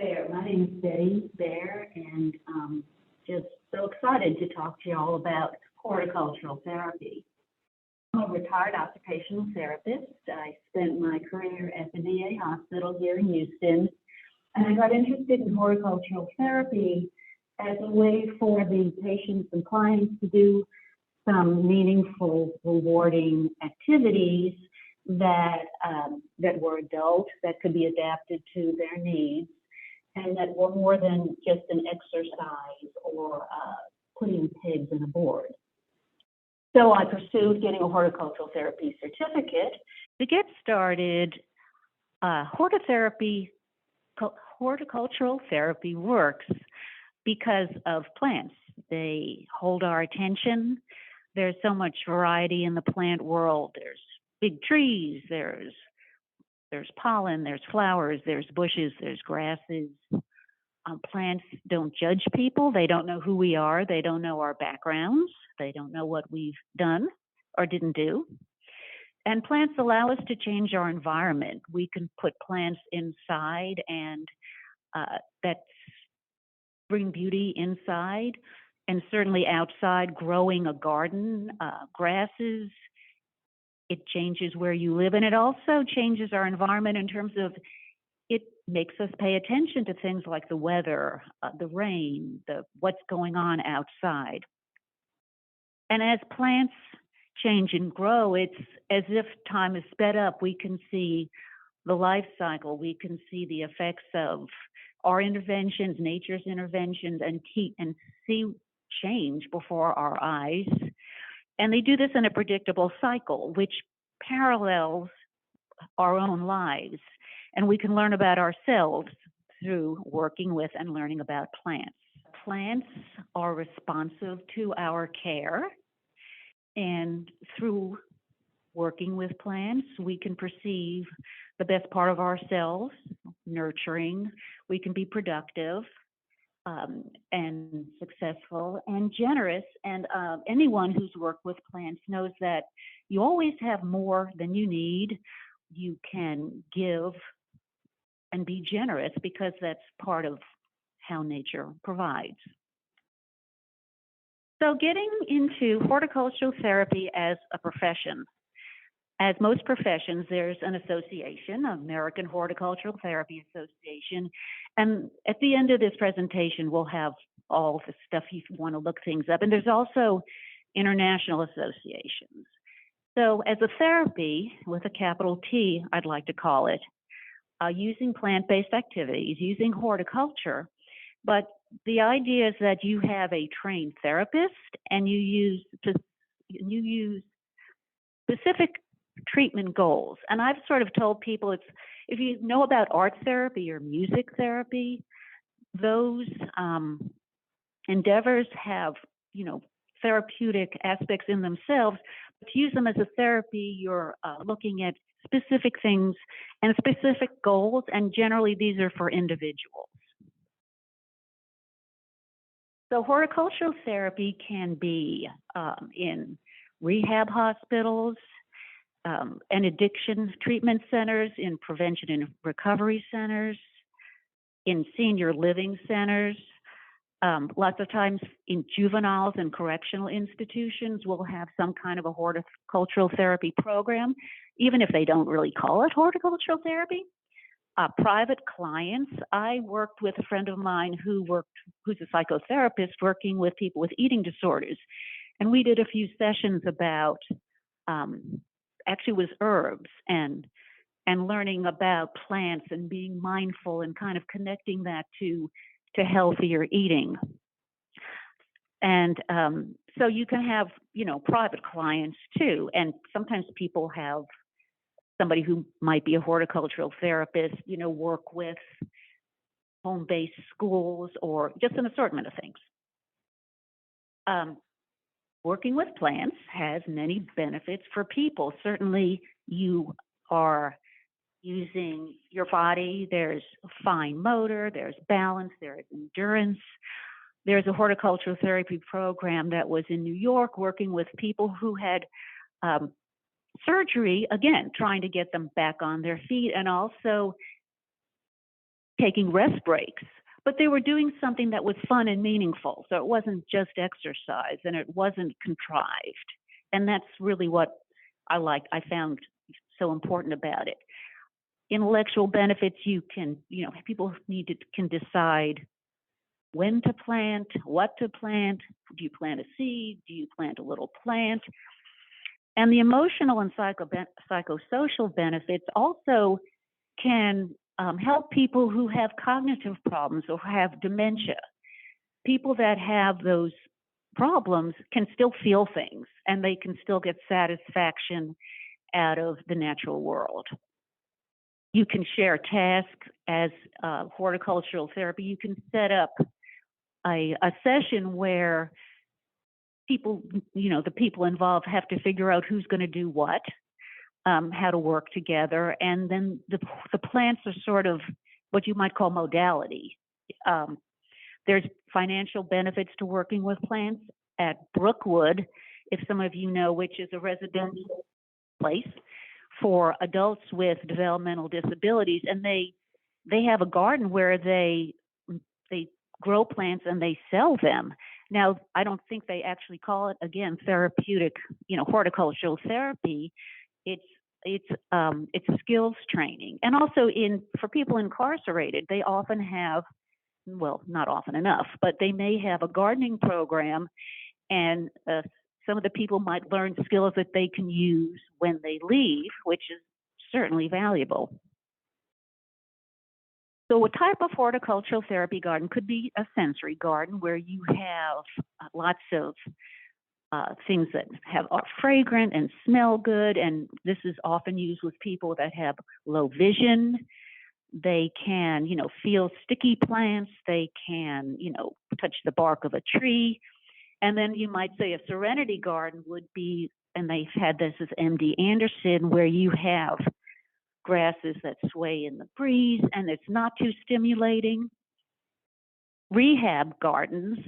Baer. My name is Betty Baer, and just so excited to talk to you all about horticultural therapy. I'm a retired occupational therapist. I spent my career at the VA hospital here in Houston, and I got interested in horticultural therapy as a way for the patients and clients to do some meaningful, rewarding activities that were adult, that could be adapted to their needs, and that were more than just an exercise or putting pigs in a board. So I pursued getting a horticultural therapy certificate. To get started, horticultural therapy works because of plants. They hold our attention. There's so much variety in the plant world. There's big trees, there's pollen, there's flowers, there's bushes, there's grasses. Plants don't judge people. They don't know who we are. They don't know our backgrounds. They don't know what we've done or didn't do. And plants allow us to change our environment. We can put plants inside, and that's bring beauty inside, and certainly outside, growing a garden, grasses. It changes where you live, and it also changes our environment in terms of it makes us pay attention to things like the weather, the rain, what's going on outside. And as plants change and grow, it's as if time is sped up. We can see the life cycle. We can see the effects of our interventions, nature's interventions, and see change before our eyes. And they do this in a predictable cycle, which parallels our own lives. And we can learn about ourselves through working with and learning about plants. Plants are responsive to our care. And through working with plants, we can perceive the best part of ourselves, nurturing. We can be productive and successful and generous. And anyone who's worked with plants knows that you always have more than you need. You can give and be generous because that's part of how nature provides. So getting into horticultural therapy as a profession. As most professions, there's an association, American Horticultural Therapy Association. And at the end of this presentation, we'll have all the stuff you want to look things up. And there's also international associations. So as a therapy, with a capital T, I'd like to call it, using plant-based activities, using horticulture, but the idea is that you have a trained therapist and you use specific treatment goals. And I've sort of told people if you know about art therapy or music therapy, those endeavors have, therapeutic aspects in themselves. But to use them as a therapy, you're looking at specific things and specific goals, and generally these are for individuals. So horticultural therapy can be in rehab hospitals, and addiction treatment centers, in prevention and recovery centers, in senior living centers. Lots of times in juveniles and correctional institutions, we'll have some kind of a horticultural therapy program, even if they don't really call it horticultural therapy. Private clients, I worked with a friend of mine who's a psychotherapist working with people with eating disorders. And we did a few sessions about, actually was herbs and learning about plants and being mindful and kind of connecting that to healthier eating. And so you can have, private clients too. And sometimes people have somebody who might be a horticultural therapist, work with home-based schools or just an assortment of things. Working with plants has many benefits for people. Certainly, you are using your body. There's fine motor, there's balance, there's endurance. There's a horticultural therapy program that was in New York working with people who had surgery, again, trying to get them back on their feet, and also taking rest breaks, but they were doing something that was fun and meaningful. So it wasn't just exercise and it wasn't contrived. And that's really what I found so important about it. Intellectual benefits, people can decide when to plant, what to plant. Do you plant a seed? Do you plant a little plant? And the emotional and psychosocial benefits also can help people who have cognitive problems or have dementia. People that have those problems can still feel things and they can still get satisfaction out of the natural world. You can share tasks as horticultural therapy. You can set up a session where people, the people involved have to figure out who's going to do what, how to work together, and then the plants are sort of what you might call modality. There's financial benefits to working with plants at Brookwood, if some of you know, which is a residential place for adults with developmental disabilities, and they have a garden where they grow plants and they sell them. Now, I don't think they actually call it, again, therapeutic, horticultural therapy. It's skills training, and also for people incarcerated, they often have, well, not often enough, but they may have a gardening program, and some of the people might learn skills that they can use when they leave, which is certainly valuable. So a type of horticultural therapy garden could be a sensory garden where you have lots of things that are fragrant and smell good, and this is often used with people that have low vision. They can, feel sticky plants. They can, touch the bark of a tree. And then you might say a serenity garden would be, and they've had this as MD Anderson, where you have grasses that sway in the breeze and it's not too stimulating. Rehab gardens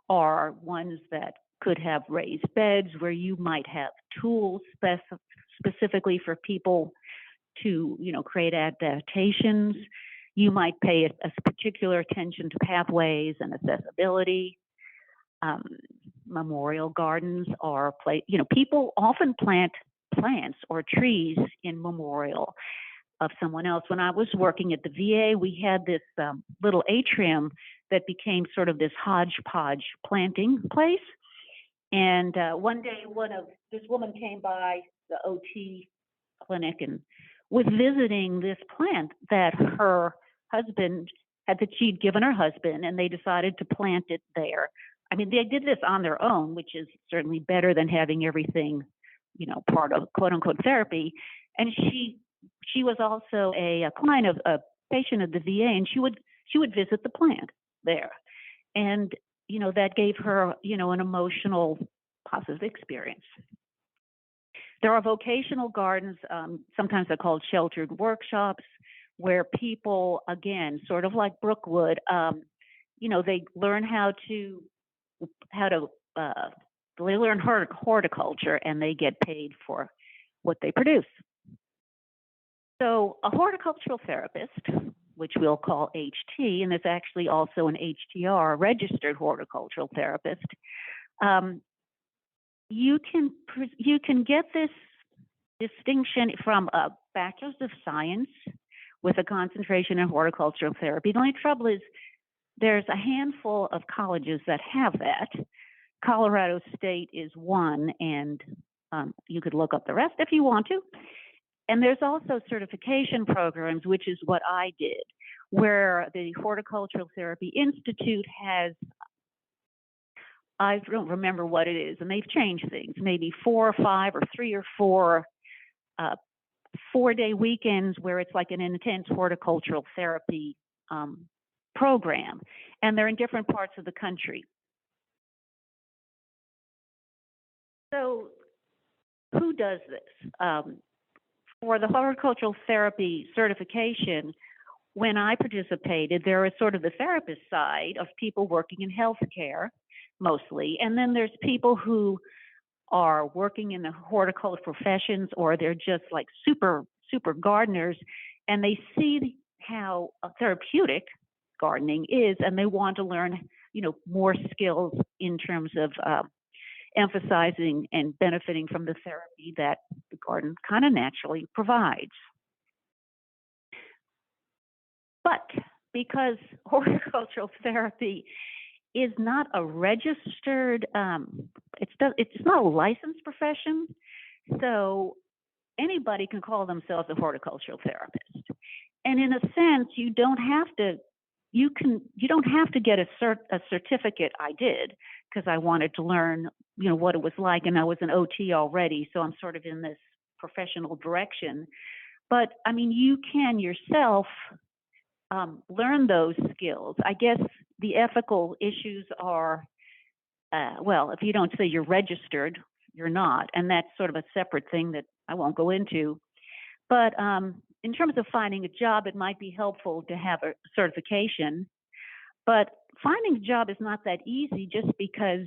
are ones that could have raised beds where you might have tools specifically for people to, create adaptations. You might pay a particular attention to pathways and accessibility. Memorial gardens are people often plant plants or trees in memorial of someone else. When I was working at the VA, we had this little atrium that became sort of this hodgepodge planting place. And one day, this woman came by the OT clinic and was visiting this plant that her husband she'd given her husband, and they decided to plant it there. I mean, they did this on their own, which is certainly better than having everything, part of quote unquote therapy. And she was also a client of a patient of the VA, and she would visit the plant there. And, that gave her, an emotional positive experience. There are vocational gardens, sometimes they're called sheltered workshops, where people, again, sort of like Brookwood, they learn they learn horticulture and they get paid for what they produce. So a horticultural therapist, which we'll call HT, and there's actually also an HTR, registered horticultural therapist, you can get this distinction from a bachelor's of science with a concentration in horticultural therapy. The only trouble is there's a handful of colleges that have that. Colorado State is one, and you could look up the rest if you want to. And there's also certification programs, which is what I did, where the Horticultural Therapy Institute has, I don't remember what it is, and they've changed things, maybe 4 or 5 or 3 or 4 4-day weekends where it's like an intense horticultural therapy program, and they're in different parts of the country. So who does this? For the horticultural therapy certification, when I participated, there is sort of the therapist side of people working in healthcare mostly, and then there's people who are working in the horticultural professions, or they're just like super gardeners, and they see how therapeutic gardening is, and they want to learn, more skills in terms of emphasizing and benefiting from the therapy that the garden kind of naturally provides. But because horticultural therapy is not a registered, it's not a licensed profession, so anybody can call themselves a horticultural therapist. And in a sense, you don't have to get a certificate. I did, because I wanted to learn, what it was like, and I was an OT already, so I'm sort of in this professional direction. But I mean, you can yourself learn those skills. I guess the ethical issues are, well, if you don't say you're registered, you're not, and that's sort of a separate thing that I won't go into. But in terms of finding a job, it might be helpful to have a certification. But finding a job is not that easy, just because,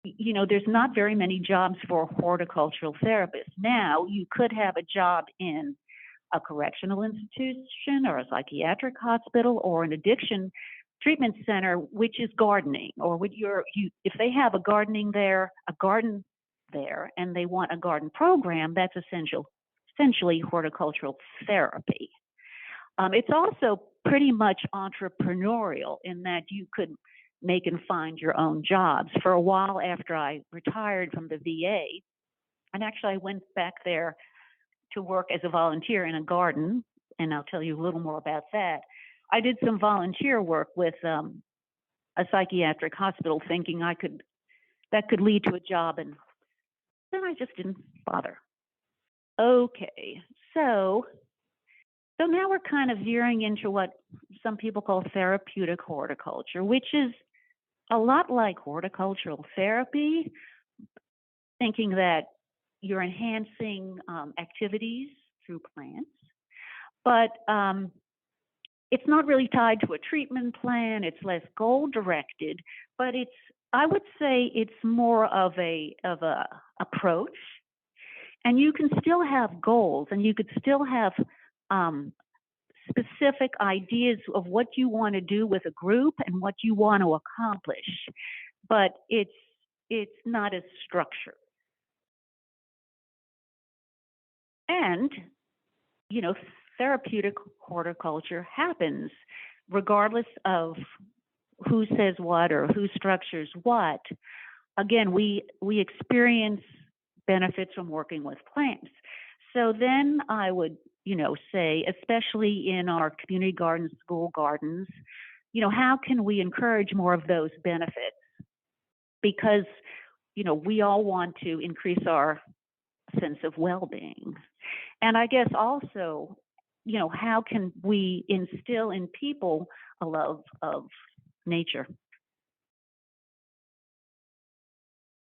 there's not very many jobs for horticultural therapists. Now, you could have a job in a correctional institution or a psychiatric hospital or an addiction treatment center, which is gardening, or if they have a garden there, and they want a garden program, that's essentially horticultural therapy. It's also pretty much entrepreneurial in that you could make and find your own jobs. For a while after I retired from the VA, and actually I went back there to work as a volunteer in a garden, and I'll tell you a little more about that. I did some volunteer work with a psychiatric hospital, thinking that could lead to a job, and then I just didn't bother. Okay, so now we're kind of veering into what some people call therapeutic horticulture, which is a lot like horticultural therapy, thinking that you're enhancing activities through plants, but it's not really tied to a treatment plan. It's less goal directed, but I would say it's more of a approach, and you can still have goals, and you could still have specific ideas of what you want to do with a group and what you want to accomplish, but it's not as structured. And, therapeutic horticulture happens regardless of who says what or who structures what. Again, we experience benefits from working with plants. So then I would, say, especially in our community gardens, school gardens, how can we encourage more of those benefits? Because, we all want to increase our sense of well-being. And I guess also, how can we instill in people a love of nature?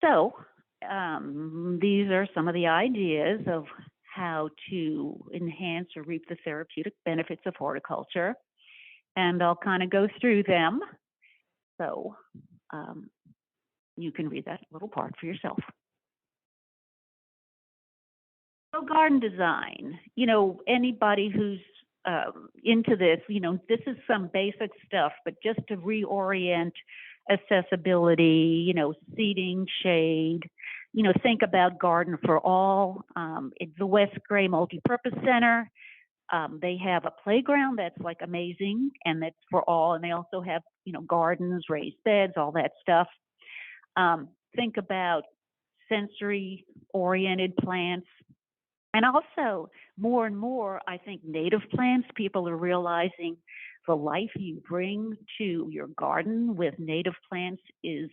So these are some of the ideas of how to enhance or reap the therapeutic benefits of horticulture. And I'll kind of go through them. So you can read that little part for yourself. So garden design, anybody who's into this, this is some basic stuff, but just to reorient accessibility, seating, shade, think about Garden for All. It's the West Gray Multipurpose Center. They have a playground that's like amazing, and that's for all. And they also have, gardens, raised beds, all that stuff. Think about sensory-oriented plants. And also, more and more, I think native plants, people are realizing the life you bring to your garden with native plants is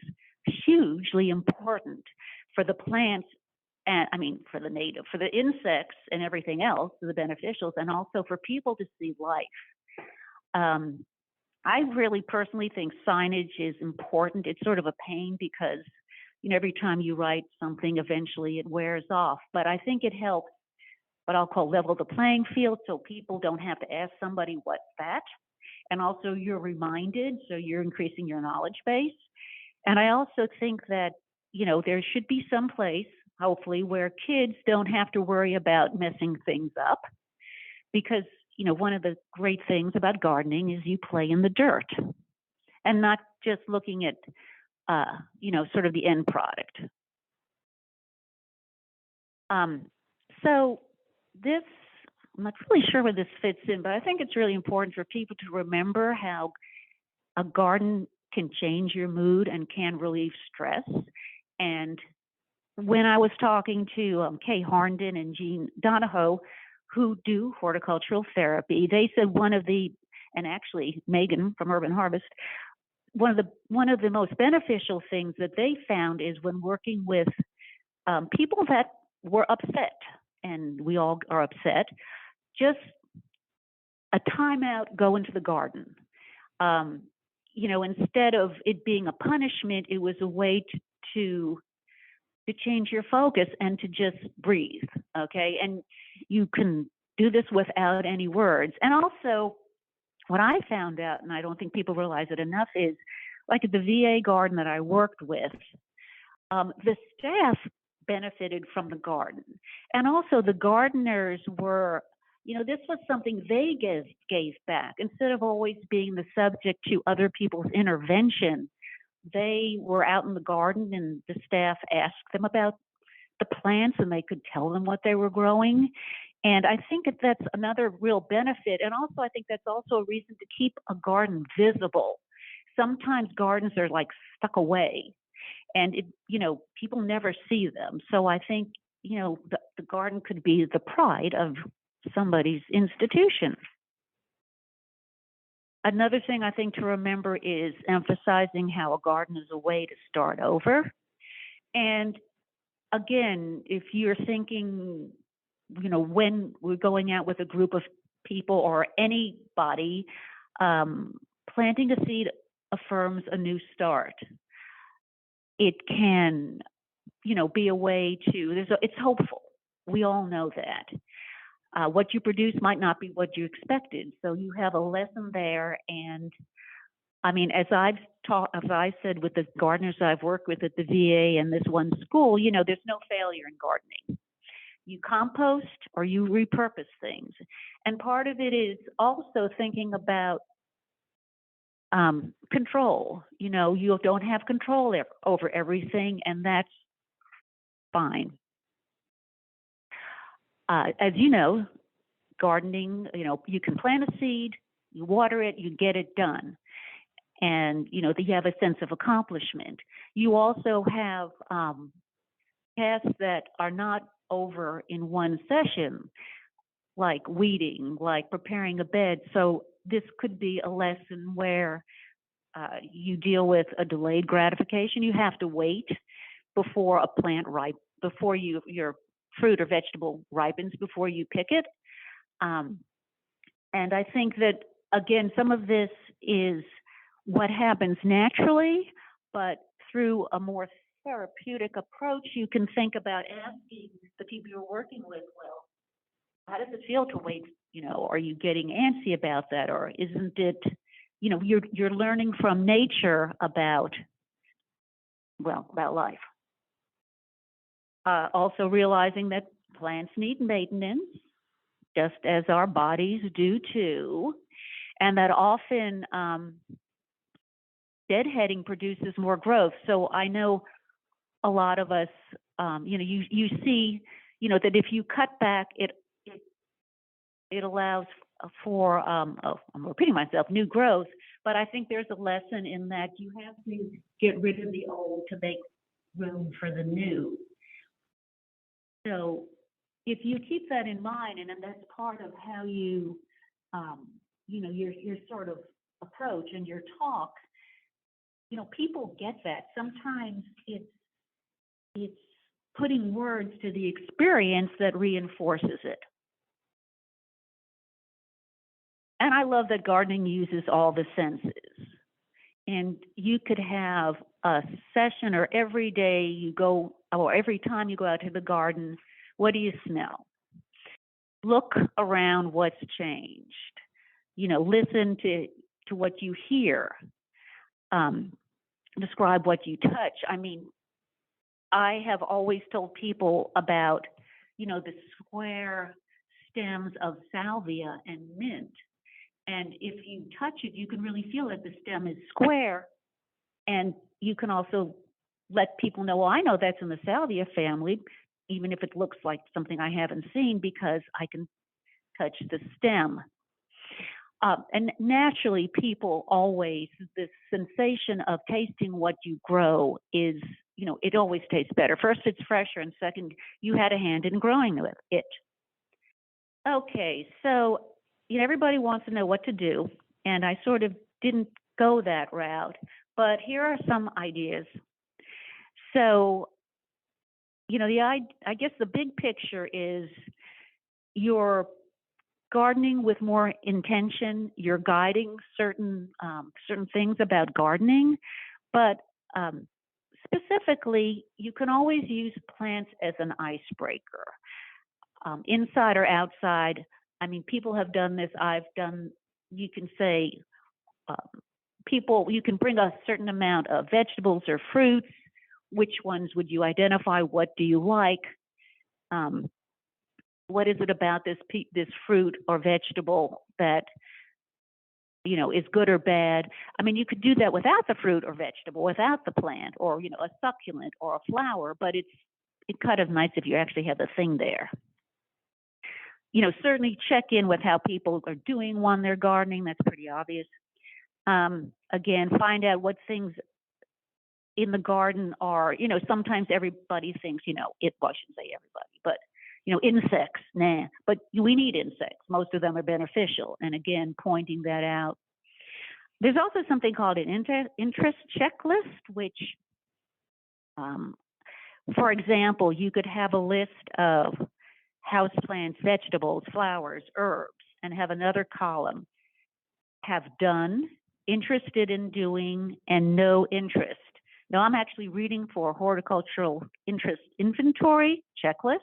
hugely important for the plants, and for the insects and everything else, the beneficials, and also for people to see life. I really personally think signage is important. It's sort of a pain because, every time you write something, eventually it wears off. But I think it helps what I'll call level the playing field, so people don't have to ask somebody what's that. And also you're reminded, so you're increasing your knowledge base. And I also think that, there should be some place, hopefully, where kids don't have to worry about messing things up. Because, one of the great things about gardening is you play in the dirt and not just looking at, sort of the end product. So this, I'm not really sure where this fits in, but I think it's really important for people to remember how a garden can change your mood and can relieve stress. And when I was talking to Kay Harnden and Jean Donahoe, who do horticultural therapy, they said and actually Megan from Urban Harvest, one of the most beneficial things that they found is when working with people that were upset, and we all are upset, just a timeout, go into the garden. Instead of it being a punishment, it was a way to change your focus and to just breathe, okay? And you can do this without any words. And also, what I found out, and I don't think people realize it enough, is like at the VA garden that I worked with, the staff benefited from the garden. And also the gardeners were, this was something they gave back. Instead of always being the subject to other people's intervention, they were out in the garden and the staff asked them about the plants and they could tell them what they were growing. And I think that's another real benefit. And also, I think that's also a reason to keep a garden visible. Sometimes gardens are like stuck away and people never see them. So I think, the garden could be the pride of somebody's institution. Another thing I think to remember is emphasizing how a garden is a way to start over. And again, if you're thinking, when we're going out with a group of people or anybody, planting a seed affirms a new start. It can, be a way to, it's hopeful. We all know that. What you produce might not be what you expected. So you have a lesson there. And I mean, as I said with the gardeners I've worked with at the VA and this one school, there's no failure in gardening. You compost or you repurpose things. And part of it is also thinking about control. You don't have control over everything, and that's fine. As you know, gardening, you can plant a seed, you water it, you get it done. And, you have a sense of accomplishment. You also have tasks that are not over in one session, like weeding, like preparing a bed. So this could be a lesson where you deal with a delayed gratification. You have to wait before a plant before your fruit or vegetable ripens, before you pick it. And I think that, again, some of this is what happens naturally, but through a more therapeutic approach, you can think about asking the people you're working with, well, how does it feel to wait? Are you getting antsy about that? Or isn't it, you're learning from nature about life. Also realizing that plants need maintenance, just as our bodies do too, and that often deadheading produces more growth. So I know a lot of us, you see, that if you cut back, it allows for, I'm repeating myself, new growth. But I think there's a lesson in that you have to get rid of the old to make room for the new. So if you keep that in mind, and that's part of how you, your sort of approach and your talk, people get that. Sometimes it's putting words to the experience that reinforces it. And I love that gardening uses all the senses. And you could have a session, or every day you go, or every time you go out to the garden, what do you smell? Look around what's changed. Listen to what you hear. Describe what you touch. I mean, I have always told people about, the square stems of salvia and mint. And if you touch it, you can really feel that the stem is square. And you can also let people know, well, I know that's in the salvia family, even if it looks like something I haven't seen, because I can touch the stem. And naturally, people always, this sensation of tasting what you grow is, it always tastes better. First, it's fresher, and second, you had a hand in growing it. Okay, so everybody wants to know what to do, and I sort of didn't go that route, but here are some ideas. So, I guess the big picture is you're gardening with more intention. You're guiding certain things about gardening, but specifically, you can always use plants as an icebreaker, inside or outside. I mean, people have done this. I've done. You can say, you can bring a certain amount of vegetables or fruits. Which ones would you identify? What do you like? What is it about this fruit or vegetable that is good or bad? I mean, you could do that without the fruit or vegetable, without the plant, or a succulent or a flower. But it's kind of nice if you actually have the thing there. Certainly check in with how people are doing when they're gardening. That's pretty obvious. Again, find out what things in the garden are. Sometimes everybody thinks, well, I shouldn't say everybody, but insects, nah. But we need insects. Most of them are beneficial. And again, pointing that out. There's also something called an interest checklist, which, for example, you could have a list of houseplants, vegetables, flowers, herbs, and have another column, have done, interested in doing, and no interest. Now, I'm actually reading for a horticultural interest inventory checklist.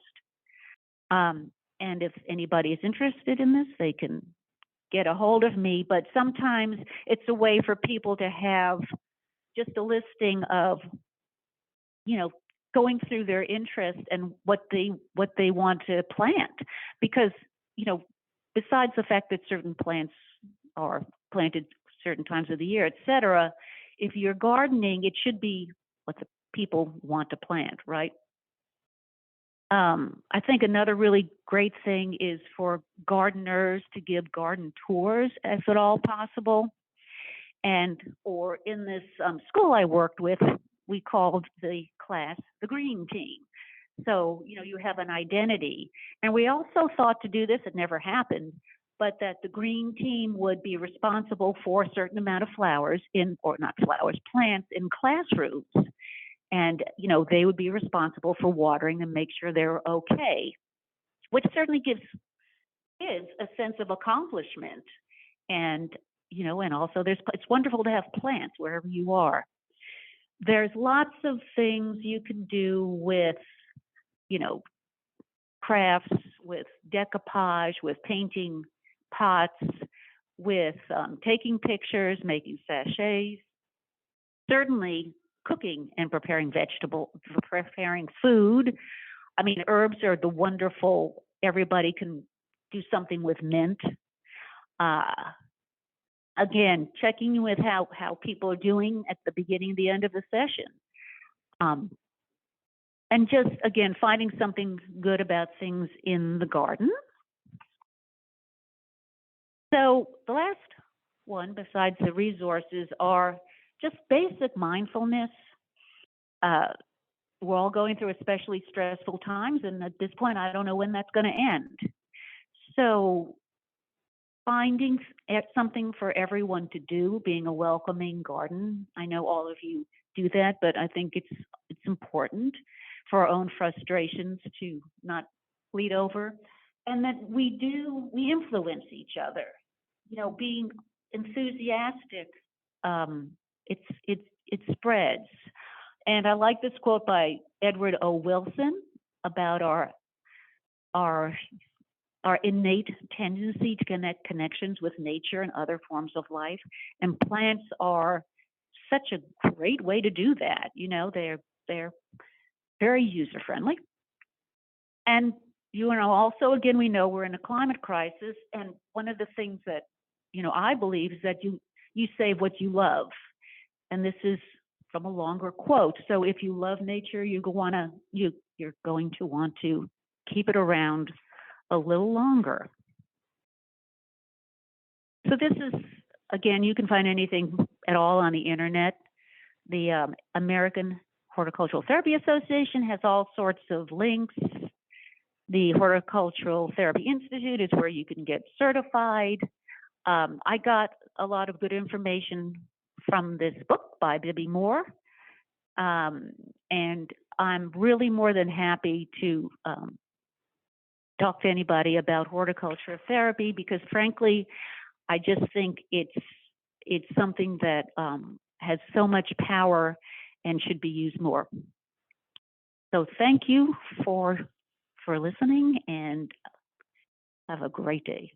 And if anybody is interested in this, they can get a hold of me. But sometimes it's a way for people to have just a listing of, going through their interest and what they want to plant. Because, besides the fact that certain plants are planted certain times of the year, et cetera, if you're gardening, it should be what the people want to plant, right? I think another really great thing is for gardeners to give garden tours, if at all possible. Or in this school I worked with, we called the class the Green Team. So, you have an identity. And we also thought to do this, it never happened, but that the Green Team would be responsible for a certain amount of plants in classrooms. And, they would be responsible for watering and make sure they're okay, which certainly gives kids a sense of accomplishment. And, and also it's wonderful to have plants wherever you are. There's lots of things you can do with, crafts, with decoupage, with painting pots, with taking pictures, making sachets. Certainly cooking and preparing food. I mean, herbs are the wonderful, everybody can do something with mint. Again, checking with how people are doing at the beginning and the end of the session. And just, again, finding something good about things in the garden. So the last one, besides the resources, are just basic mindfulness. We're all going through especially stressful times, and at this point, I don't know when that's going to end. So finding something for everyone to do, being a welcoming garden. I know all of you do that, but I think it's important for our own frustrations to not bleed over, and that we influence each other. Being enthusiastic, it spreads. And I like this quote by Edward O. Wilson about our innate tendency to connect connections with nature and other forms of life. And plants are such a great way to do that. They're very user friendly. And you know, also, again, we know we're in a climate crisis, and one of the things that, you know, I believe is that you save what you love, and this is from a longer quote. So if you love nature, you're going to want to keep it around a little longer. So this is, again, you can find anything at all on the internet. The American Horticultural Therapy Association has all sorts of links. The Horticultural Therapy Institute is where you can get certified. I got a lot of good information from this book by Bibby Moore. And I'm really more than happy to talk to anybody about horticulture therapy because, frankly, I just think it's something that has so much power and should be used more. So thank you for listening and have a great day.